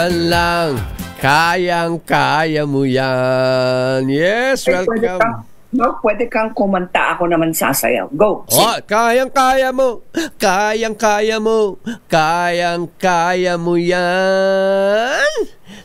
Yan lang. Kayang-kaya mo yan. Yes, welcome. Pwede kang kumanta, ako naman sasayaw. Go! Oh, kayang-kaya mo. Kayang-kaya mo. Kayang-kaya mo yan.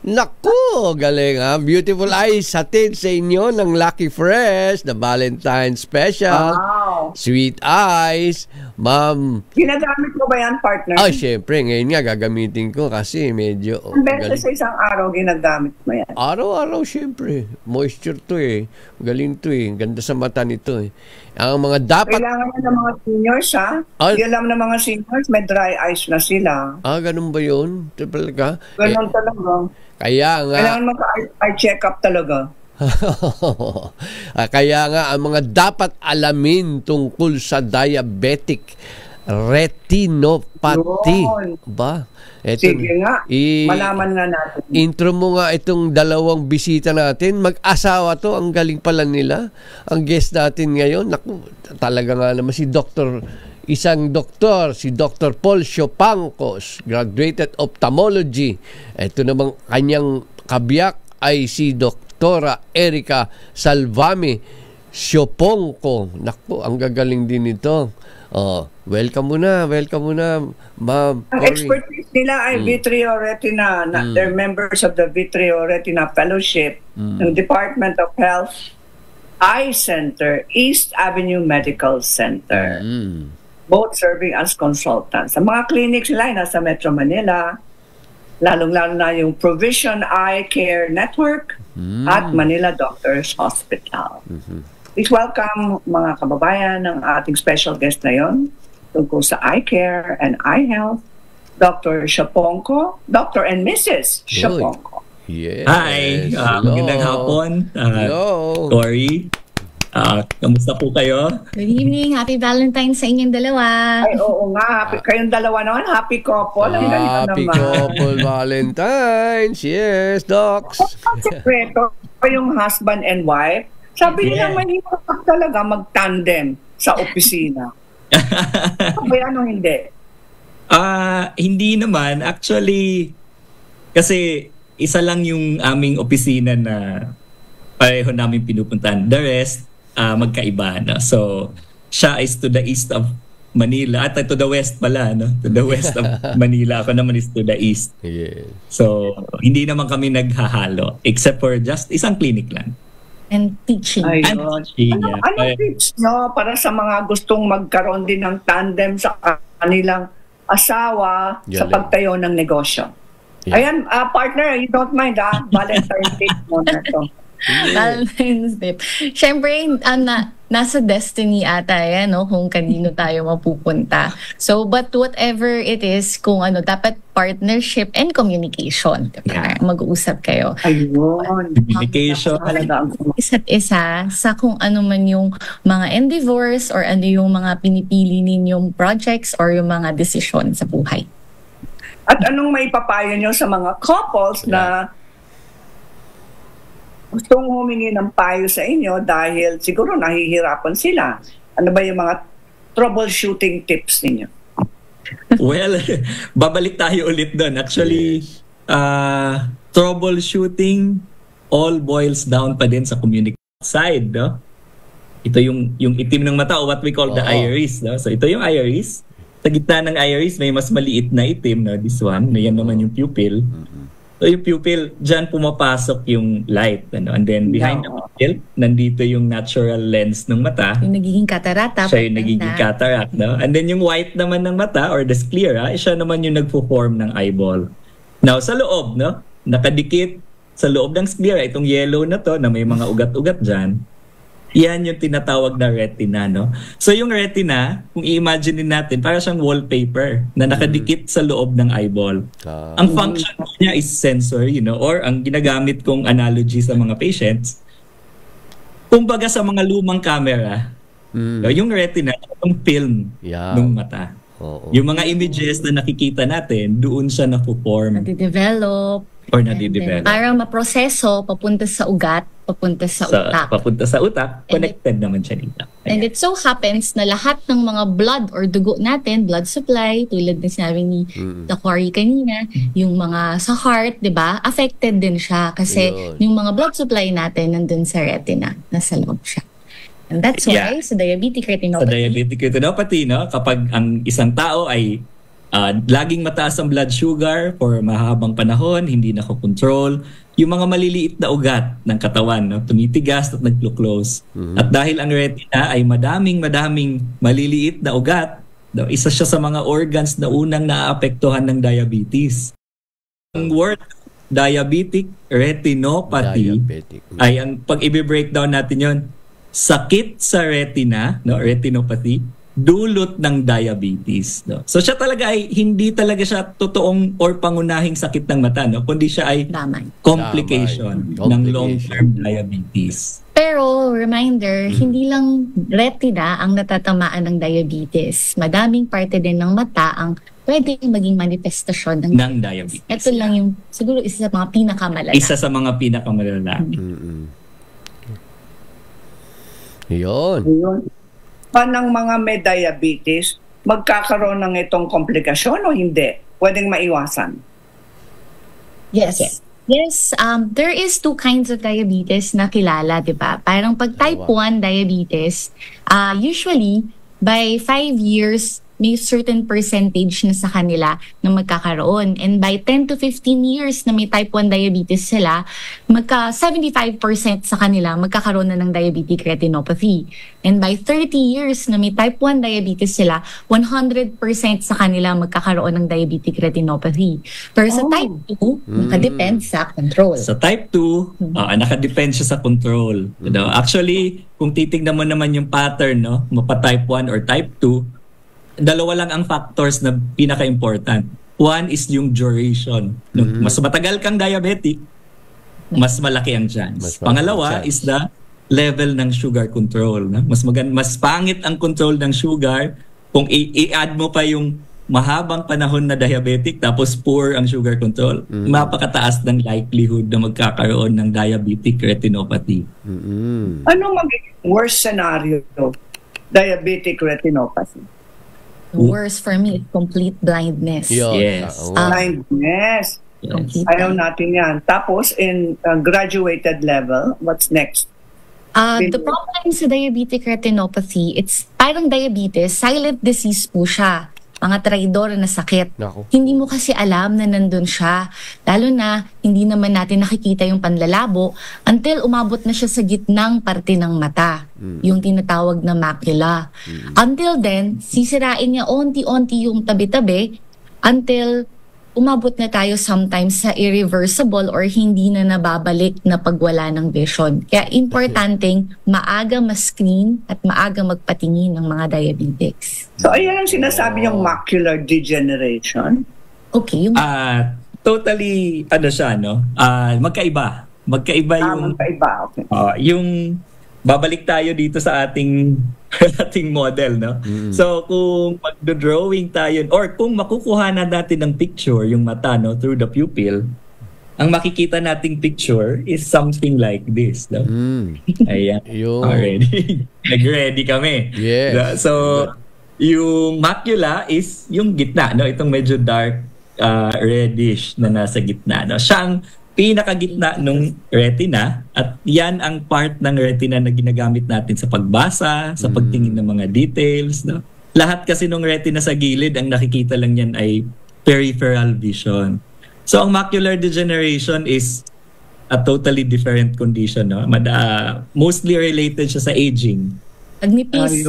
Naku, galing ha. Beautiful Eyes, hatid sa inyo ng Lucky Fresh, the Valentine Special. Wow. Sweet Eyes. Ma'am. Ginagamit mo ba yan, partner? Ay, syempre. Ngayon nga, gagamitin ko kasi medyo... Ang beses sa isang araw, ginagamit mo yan. Araw-araw, syempre. Moisture to eh. Galing to eh. Ganda sa mata nito eh. Ang mga dapat... Kailangan na ng mga seniors, ha? Hindi alam ng mga seniors, may dry eyes na sila. Ganun ba yun? Talaga? Ganun talaga. Kaya nga... Kailangan mag-eye check-up talaga. Kaya nga, ang mga dapat alamin tungkol sa diabetic retinopathy. Ba? Sige nga, malaman nga natin. Intro mo nga itong dalawang bisita natin. Mag-asawa to, ang galing pala nila. Ang guest natin ngayon, naku, talaga nga naman si isang doktor, si Dr. Paul Siopangcos, graduated ophthalmology. Ito namang kanyang kabiyak ay si Doktora Erica Salvami Siopongco. Naku, ang gagaling din ito. Welcome muna, Ma'am. Ang expertise nila ay vitreoretina. They're members of the Vitreoretina Fellowship ng Department of Health Eye Center, East Avenue Medical Center. Both serving as consultants. Sa mga clinics nila ay nasa Metro Manila, lalong-lalo na yung Provision Eye Care Network at Manila Doctors Hospital. Please welcome mga kababayan ng ating special guest ngayon tungkol sa eye care and eye health, Dr. Siopongco, Dr. and Mrs. Siopongco. Yes. Hi, magandang hapon. Hello. Cory. Kamusta po kayo? Good evening. Happy Valentine's sa inyong dalawa. Ay, oo nga. Kayong dalawa naman. Happy couple. Happy couple Valentine's. Yes, docs. Sekreto yung husband and wife. Sabi nila mahirap talaga mag-tandem sa opisina. Sabi ano hindi? Hindi naman. Actually, kasi isa lang yung aming opisina na pareho namin pinupuntahan. The rest, magkaiba. No? So, siya is to the east of Manila. At to the west pala. No? To the west of Manila. Ako naman is to the east. Yeah. So, hindi naman kami naghahalo. Except for just isang clinic lang. And teaching. Anong tips nyo para sa mga gustong magkaroon din ng tandem sa kanilang asawa sa pagtayo ng negosyo? Yeah. Ayan, partner, you don't mind Valentine's Day mo na to. Valentine's Day. Siyempre, nasa destiny ata yan, no? Kung kanino tayo mapupunta. So, but whatever it is, kung dapat partnership and communication. Diba? Yeah. Mag-uusap kayo. Ayun. Communication. Isa't isa sa kung ano man yung mga endeavors or ano yung mga pinipili ninyong projects or yung mga desisyon sa buhay. At anong may papayo nyo sa mga couples na gustong humingi ng payo sa inyo dahil siguro nahihirapan sila? Ano ba yung mga troubleshooting tips ninyo? Well, babalik tayo ulit doon. Actually, troubleshooting all boils down pa din sa communication side. No? Ito yung itim ng mata o what we call the iris. No? So ito yung iris. Sa gitna ng iris, may mas maliit na itim. No? This one, yan naman yung pupil. So yung pupil, dyan pumapasok yung light. Ano? And then behind the pupil, nandito yung natural lens ng mata. Yung nagiging katarata. Siya yung nagiging cataract. No? And then yung white naman ng mata or the sclera, siya naman yung nagpo-form ng eyeball. Now sa loob, no? Nakadikit sa loob ng sclera, itong yellow na to na may mga ugat-ugat dyan, yan yung tinatawag na retina, no? So yung retina, kung i-imagine natin, para siyang wallpaper na nakadikit sa loob ng eyeball. Ang function niya is sensor, or ang ginagamit kong analogy sa mga patients, kumbaga sa mga lumang camera, yung retina, yung film ng mata. Oo. Yung mga images na nakikita natin, doon siya na-form Nade-develop. or And then, nade-develop. parang maproseso, papunta sa ugat, papunta sa utak. Papunta sa utak, connected naman siya dito. And it so happens na lahat ng mga blood or dugo natin, blood supply, tulad na sinabi ni Cory kanina, yung mga sa heart, di ba, affected din siya kasi Ayun. yung mga blood supply natin nandun sa retina, nasa loob siya. And that's why sa diabetic Sa retinopathy, diabetic retinopathy, no, kapag ang isang tao ay laging mataas ang blood sugar for mahabang panahon, hindi nakokontrol, yung mga maliliit na ugat ng katawan, no, tumitigas at naglo-close. At dahil ang retina ay madaming maliliit na ugat, no, isa siya sa mga organs na unang naapektuhan ng diabetes. Ang word diabetic retinopathy ay ang pag i-breakdown natin yon, sakit sa retina, no, retinopathy, dulot ng diabetes, no. So siya talaga ay hindi talaga siya totoong or pangunahing sakit ng mata, no, kundi siya ay damay. complication ng long-term diabetes. Pero, reminder, hindi lang retina ang natatamaan ng diabetes. Madaming parte din ng mata ang pwedeng maging manifestasyon ng diabetes. Ito lang yung, siguro isa sa mga pinakamalala. Isa sa mga pinakamalala. Yun. Yun. Panang mga may diabetes, magkakaroon ng itong komplikasyon o hindi? Pwedeng maiwasan? Yes. Yes, there is two kinds of diabetes na kilala, di ba? Parang pag type 1 diabetes, usually, by 5 years, may certain percentage na sa kanila na magkakaroon. And by 10 to 15 years na may type 1 diabetes sila, 75% sa kanila magkakaroon na ng diabetic retinopathy. And by 30 years na may type 1 diabetes sila, 100% sa kanila magkakaroon ng diabetic retinopathy. Pero sa type 2, nakadepend sa control. Sa type 2, nakadepend siya sa control. Actually, kung titignan mo naman yung pattern, no, mapa-type 1 or type 2, dalawa lang ang factors na pinaka-important. One is yung duration. Mas matagal kang diabetic, mas malaki ang chance. Pangalawa is the level ng sugar control. No? Mas pangit ang control ng sugar kung i-add mo pa yung mahabang panahon na diabetic tapos poor ang sugar control, mapakataas ng likelihood na magkakaroon ng diabetic retinopathy. Ano magiging worst scenario? Diabetic retinopathy. The worst for me is complete blindness. Yes. Blindness. Complete Ayaw natin yan. Tapos, in graduated level, what's next? The problem sa diabetic retinopathy, it's parang diabetes, silent disease po siya. Mga traidor na sakit. Naku. Hindi mo kasi alam na nandun siya. Lalo na, hindi naman natin nakikita yung panlalabo until umabot na siya sa gitnang parte ng mata. Yung tinatawag na macula. Until then, sisirain niya onti-onti yung tabi-tabi until umabot na tayo sometimes sa irreversible or hindi na nababalik na pagwala ng vision. Kaya importanteng maaga ma-screen at maaga magpatingin ng mga diabetics. So, ayan ang sinasabi yung macular degeneration. Okay, yung Totally, siya, no? Magkaiba. Magkaiba yung... Magkaiba, okay. Yung babalik tayo dito sa ating model, no? So kung magdo-drawing tayo or kung makukuha na natin ng picture yung mata, no, through the pupil, ang makikita nating picture is something like this, no? Ayan. Already. Nag-ready kami. Yes. So yung macula is yung gitna, no? Itong medyo dark reddish na nasa gitna, no? Siya ang pinakagitna nung retina at yan ang part ng retina na ginagamit natin sa pagbasa, sa pagtingin ng mga details. No? Lahat kasi nung retina sa gilid, ang nakikita lang yan ay peripheral vision. So ang macular degeneration is a totally different condition. No? Mostly related siya sa aging. Pagnipis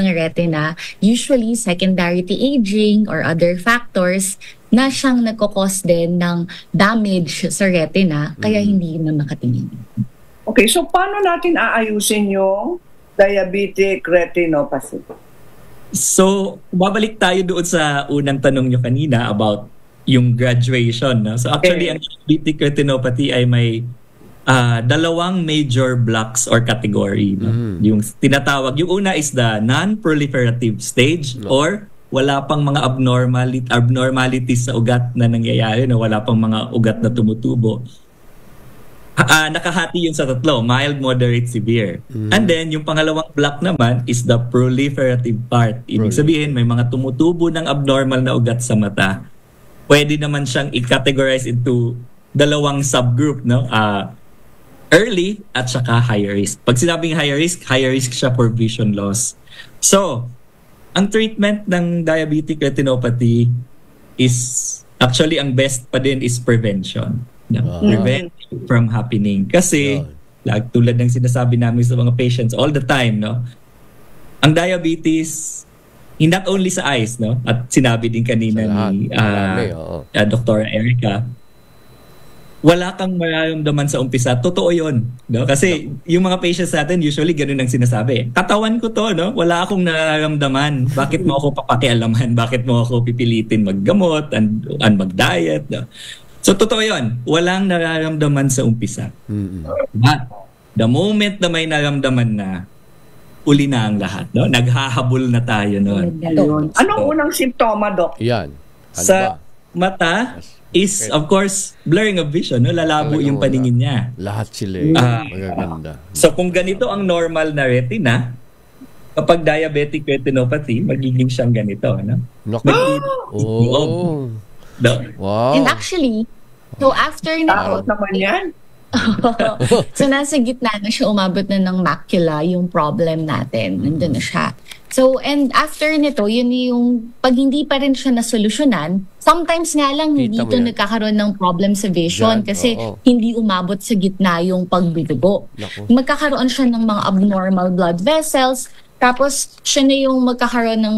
ng retina, usually secondary to aging or other factors na siyang nagkakos din ng damage sa retina kaya hindi na makatingin. Okay, so paano natin aayusin yung diabetic retinopathy? So, babalik tayo doon sa unang tanong nyo kanina about yung graduation. No? So actually, ang diabetic retinopathy ay may dalawang major blocks or category. No? Yung tinatawag, yung una is the non-proliferative stage or wala pang mga abnormalities sa ugat na nangyayari, no? Wala pang mga ugat na tumutubo. Nakahati yun sa tatlo, mild, moderate, severe. And then, yung pangalawang block naman is the proliferative part. Ibig sabihin, may mga tumutubo ng abnormal na ugat sa mata. Pwede naman siyang i-categorize into dalawang subgroup, no? Early at saka high risk. Pag sinabing high risk siya for vision loss. So, ang treatment ng diabetic retinopathy is, actually, ang best pa din is prevention. No? Prevent from happening. Kasi, tulad ng sinasabi namin sa mga patients all the time, no? Ang diabetes, not only sa eyes, no? At sinabi din kanina ni Dr. Erica, wala kang mararamdaman sa umpisa. Totoo yun. No? Kasi yung mga patients natin, usually ganun ang sinasabi. Katawan ko to, no? Wala akong nararamdaman. Bakit mo ako papakialaman? Bakit mo ako pipilitin maggamot and mag-diet? No? So, totoo yun. Walang nararamdaman sa umpisa. But, the moment na may nararamdaman na, uli na ang lahat. No? Naghahabol na tayo noon. Anong unang simptoma, Doc? Yan. Sa mata is, of course, blurring of vision. No? Lalabo yung paningin niya. Lahat sila. Magaganda. So, kung ganito ang normal na retina, kapag diabetic retinopathy, magiging siyang ganito. No? Wow. And actually, so after nito, naman yan. so nasa gitna na siya, umabot na ng macula yung problem natin. Nandun na siya. So, and after nito, yun yung, pag hindi pa rin siya nasolusyonan, sometimes nga lang hindi ito nagkakaroon ng problem sa vision kasi hindi umabot sa gitna yung pagbidugo. Magkakaroon siya ng mga abnormal blood vessels, tapos siya na yung magkakaroon ng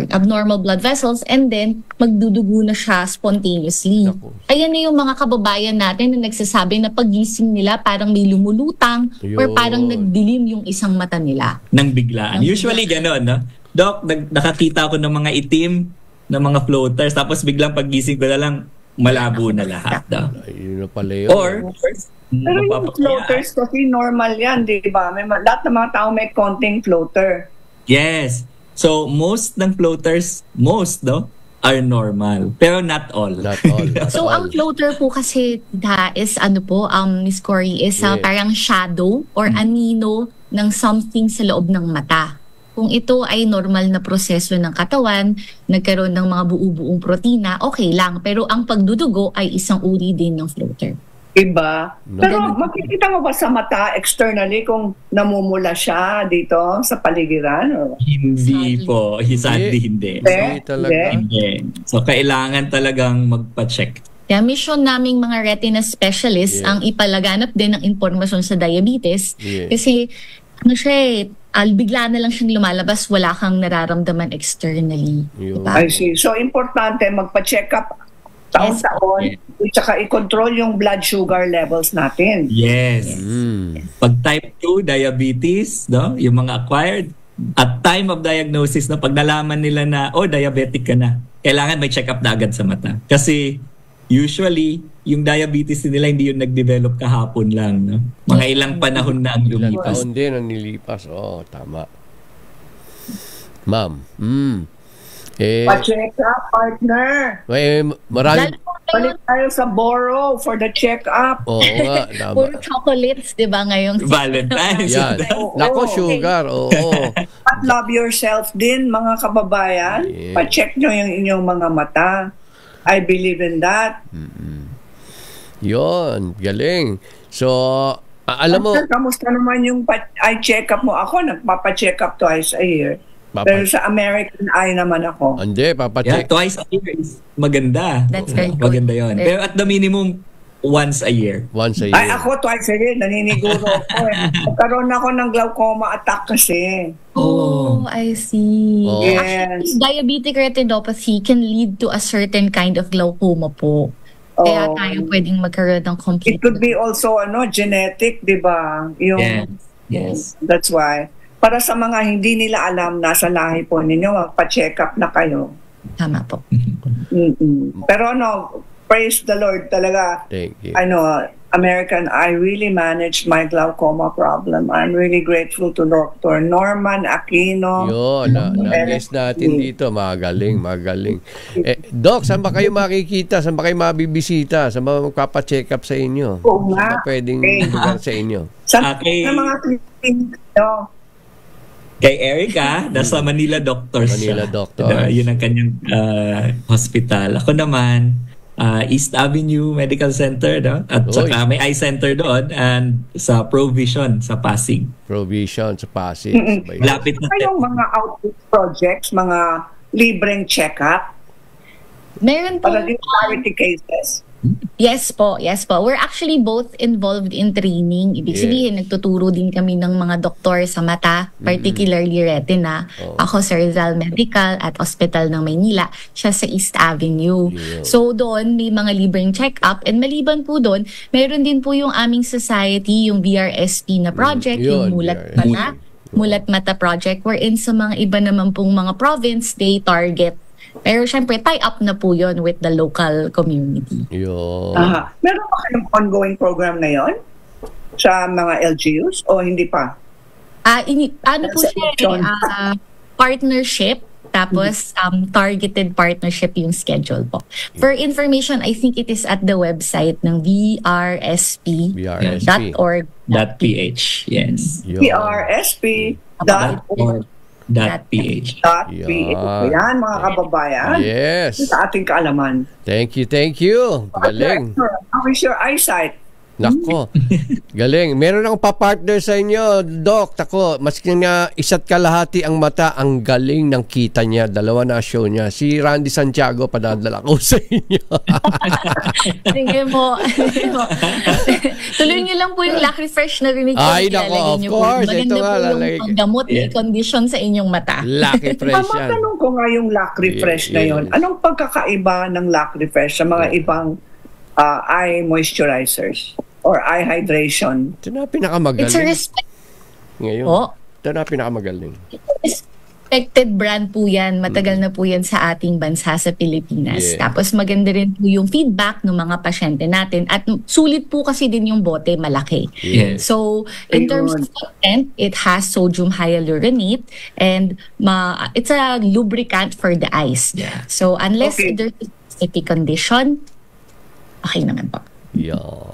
abnormal blood vessels, and then magdudugo na siya spontaneously. Ayan na yung mga kababayan natin na nagsasabi na pagising nila parang may lumulutang or parang nagdilim yung isang mata nila. Nang biglaan. Usually gano'n, no? Doc, nakakita ko ng mga itim na mga floaters, tapos biglang pagising ko na lang, malabo na lahat. Yun na pala yun. Or, pero yung floaters kasi normal yan, di ba? Lahat ng mga tao may konting floater. Yes. So, most ng floaters, are normal. Pero not all. So, ang floater po kasi is, Miss Cory, is parang shadow or anino ng something sa loob ng mata. Kung ito ay normal na proseso ng katawan, nagkaroon ng mga buo-buong protina, okay lang. Pero ang pagdudugo ay isang uri din ng floater. Iba. Pero makikita mo ba sa mata externally kung namumula siya dito sa paligiran? Or? Hindi po. Sadly, hindi. Hindi talaga. Hindi. So, kailangan talagang magpa-check. Kaya mission naming mga retina specialists ang ipalaganap din ng impormasyon sa diabetes. Kasi, bigla na lang siyang lumalabas, wala kang nararamdaman externally. Diba? I see. So, importante magpa-check up taon-taon, tsaka i-control yung blood sugar levels natin. Yes. Pag type 2 diabetes, no, yung mga acquired, at time of diagnosis, no, pag nalaman nila na, diabetic ka na, kailangan may check-up na agad sa mata. Kasi usually, yung diabetes nila hindi yung nag-develop kahapon lang. No? Mga ilang panahon na ang lumipas. Ilang taon din ang nilipas. Tama. Ma'am. Pa-check up, partner. Marami. Balik tayo sa Boro for the check-up. Oo nga. Puro chocolates, di ba, ngayong Valentine's. Yan. Nako, sugar. At love yourself din, mga kababayan. Pa-check nyo yung inyong mga mata. I believe in that. Yon, galing. So, alam mo... Kamusta naman yung eye check-up mo? Ako, nagpapa-check up twice a year. Pero sa American Eye naman ako. Hindi, papacheck. Twice a year is maganda. That's very good. Maganda yun. Pero at the minimum, once a year. Once a year. Ay, ako twice a year. Naniniguro ako Nagkaroon ako ng glaucoma attack kasi. I see. Yes. Actually, diabetic retinopathy can lead to a certain kind of glaucoma po. Kaya tayo pwedeng magkaroon ng complete. It could be also genetic, di ba? Yes. That's why. Para sa mga hindi nila alam, nasa lahi po ninyo, pa-check up na kayo. Tama po. Pero praise the Lord talaga. Thank you. American, I really managed my glaucoma problem. I'm really grateful to Dr. Norman Aquino. Yun, na-guess natin dito. Magaling. Doc, saan ba kayo makikita? Saan ba kayo mabibisita? Saan ba magpapacheck up sa inyo? Oo nga. Saan ba pwedeng lugar sa inyo? Sa mga clinic, Kay Erica, nasa Manila Doctors. Manila Doctors. Yun ang kanyang hospital. Ako naman, East Avenue Medical Center, no? At saka may eye center doon and sa Provision sa Pasig. Provision sa Pasig. Lapit na. Kayong mga outreach projects, mga libreng check-up? Meron po. Para din clarity cases? Yes po. We're actually both involved in training. Ibig sabihin, nagtuturo din kami ng mga doktor sa mata, particularly retina. Ako sa Rizal Medical at Hospital ng Maynila. Siya sa East Avenue. So doon, may mga libreng check-up. And maliban po doon, meron din po yung aming society, yung VRSP na project, yung Mulat Mata Project, wherein sa mga iba naman pong mga province, they target. Pero syempre, tie-up na po yon with the local community. Meron pa kayong ongoing program na yon sa mga LGUs o hindi pa? Ano po siya, partnership, tapos targeted partnership yung schedule po. For information, I think it is at the website ng vrsp.org.ph. Yes. vrsp.org.ph. Yan, mga kababayan. Yes. Sa ating kaalaman. Thank you. Galing. How is your eyesight? Nako. Galing. Meron akong pa-partner sa inyo, Doc. Tako, maski nga isa't kalahati ang mata, ang galing ng kita niya. Dalawa na show niya. Si Randy Santiago, padadala ko sa inyo. Sige mo. Tuloy niyo lang po yung Lac Refresh na rinig ko. Ay, nako, of course. Maganda po yung paggamot ni condition sa inyong mata. Lac Refresh yan. Matanong ko nga yung Lac Refresh na yun. Anong pagkakaiba ng Lac Refresh sa mga ibang eye moisturizers or eye hydration? Ito na pinakamagaling. It's a respect. Ngayon, ito na pinakamagaling. Respected brand po yan. Matagal na po yan sa ating bansa sa Pilipinas. Tapos maganda rin po yung feedback ng mga pasyente natin. At sulit po kasi din yung bote, malaki. So, in terms of content, it has sodium hyaluronate and it's a lubricant for the eyes. So, unless there's a specific condition, okay naman po.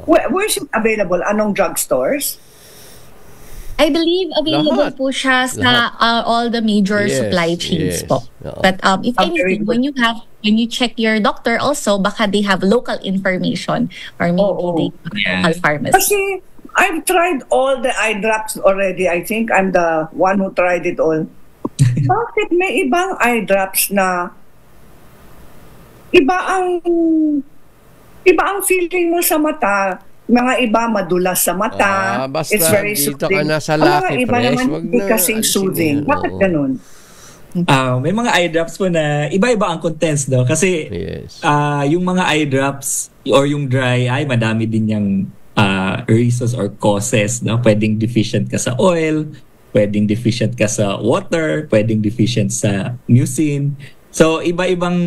Where's it available? Anong drugstores? I believe available po siya sa all the major supply chains po. But if anything, when you check your doctor also, baka they have local information or maybe they have local pharmacy. Kasi I've tried all the eye drops already. I think I'm the one who tried it all. Bakit may ibang eye drops na iba ang feeling mo sa mata, mga iba madulas sa mata. Basta it's very dito soothing. Ka na sa Lucky iba Fresh, naman hindi kasing soothing. Bakit ganun? May mga eye drops po na iba-iba ang contents daw. Kasi yung mga eye drops or yung dry eye, madami din yung reasons or causes. No? Pwedeng deficient ka sa oil, pwedeng deficient ka sa water, pwedeng deficient sa mucin. So, iba-ibang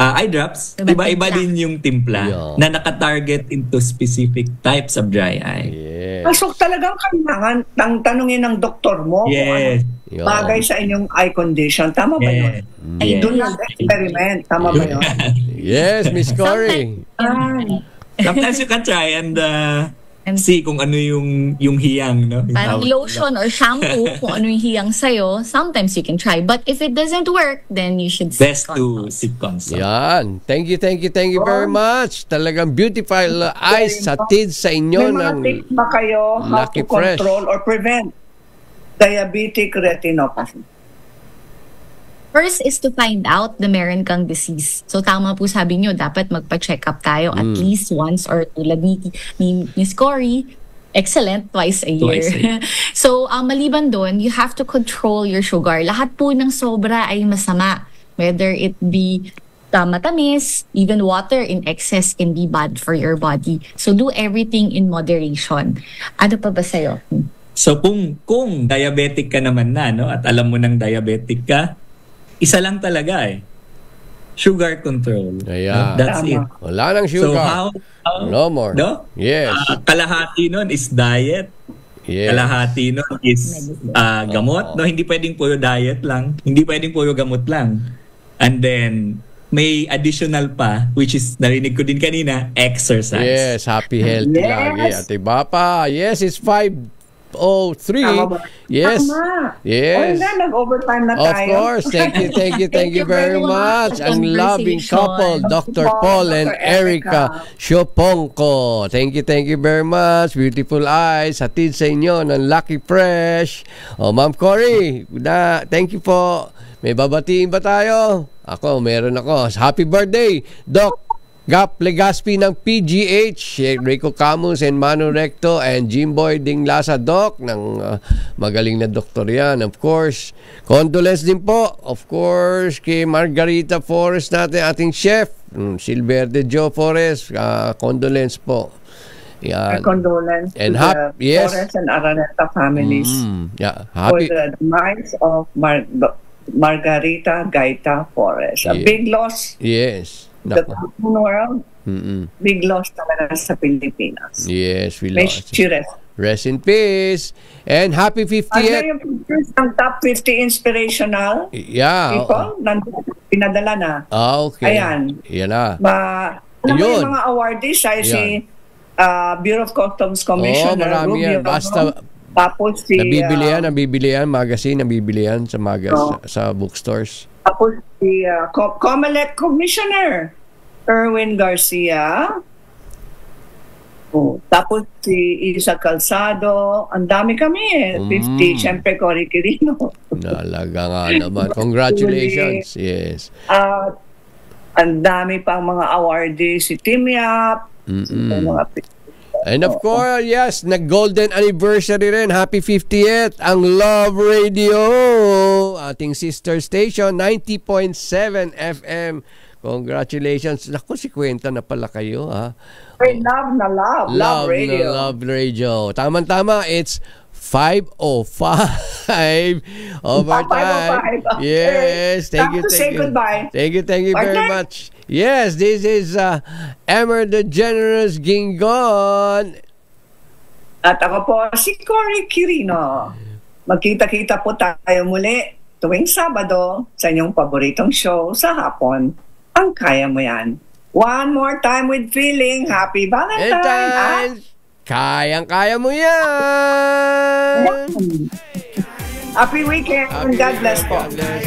eye drops, iba-iba din yung timpla na nakatarget into specific types of dry eye. So talagang kailangan tanungin ng doktor mo kung ano bagay sa inyong eye condition. Tama ba yun? Do not experiment. Tama ba yun? Yes, Miss Cory. Sometimes you can try and see kung ano yung hiyang, no? Parang lotion or shampoo, kung ano yung hiyang sa'yo, sometimes you can try. But if it doesn't work, then you should seek consult. To seek consult. Yan. Thank you very much. Talagang beautiful eyes sa tids sa inyo. May mga tips ba kayo how to control or prevent diabetic retinopathy? First is to find out the meron kang disease. So tama po sabi nyo, dapat magpa-check up tayo at least once or tulad ni Miss Cory, excellent, twice a year. So maliban doon, you have to control your sugar. Lahat po ng sobra ay masama. Whether it be matamis, even water in excess can be bad for your body. So do everything in moderation. Ano pa ba sa'yo? So kung diabetic ka naman na, no, at alam mo nang diabetic ka, isa lang talaga sugar control. Ayan. That's Tama. it. Wala nang So sugar. how No more. no? Yes. Kalahati nun is diet. Yes. Kalahati nun is gamot. No, hindi pwedeng puro diet lang. Hindi pwedeng puro gamot lang. And then may additional pa, which is narinig ko din kanina, exercise. Yes, happy healthy Yes. lagi. Ate Bapa. Yes, it's 5:03. Tama ba? Yes. Tama. Yes. O na, nag-overtime na Of tayo. course. Thank you very much. Ang loving couple, Dr. Paul and Erica Siopongko. Thank you very much. Beautiful eyes. Hatid sa inyo ng Lucky Fresh. Ma'am Cory, thank you po. May babatiin ba tayo? Meron ako. Happy birthday, Doc Gap Legaspi ng PGH, Rico Camus and Manu Recto and Jimboy Dinglasa, Doc, ng magaling na doktor yan. Of course, condolence din po, of course, kay Margarita Forrest natin, ating chef, Silverde Joe Forrest, condolence po. Yan. Condolence And to the yes. Forrest and Araneta families Yeah, for happy. the demise of Margarita Gaita Forrest. A Yeah. big loss Yes. to the Nako. world. Mm-mm. Big loss talaga sa Pilipinas. Yes, we May lost. rest. Rest in peace. And happy Ano 50th. yung pictures ng top 50 inspirational Yeah. people? Pinadala na. Okay. Ayan. Yan na. Alam mo Yun. yung mga awardees ay si Bureau of Customs Commissioner marami Rubio. yan. Basta Tapos si nabibili yan, magazine, nabibili yan sa bookstores. tapos si COMELEC Commissioner Erwin Garcia. Tapos si Isa Calzado. Ang dami kami 50. Siyempre, Cory Quirino. Nalaga nga naman. Congratulations. Yes. Ang dami pang mga awardees. Si Tim Yap. Mga And of course, yes, nag-golden anniversary rin. Happy 50th ang Love Radio, ating sister station, 90.7 FM. Congratulations. Naku, si Kwenta na pala kayo, ha? Love Radio. Love Radio. Tama-tama, it's 5:05 overtime. 5:05. Yes, thank you. Say goodbye. Thank you very Partner. much. Yes, this is Emer the Generous Gingon. At ako po si Cory Quirino. Magkita-kita po tayo muli tuwing Sabado sa inyong paboritong show sa hapon. Ang Kaya Mo Yan. One more time with feeling. Happy Valentine. Kayang-kaya mo yan. Happy weekend and God bless po. God bless.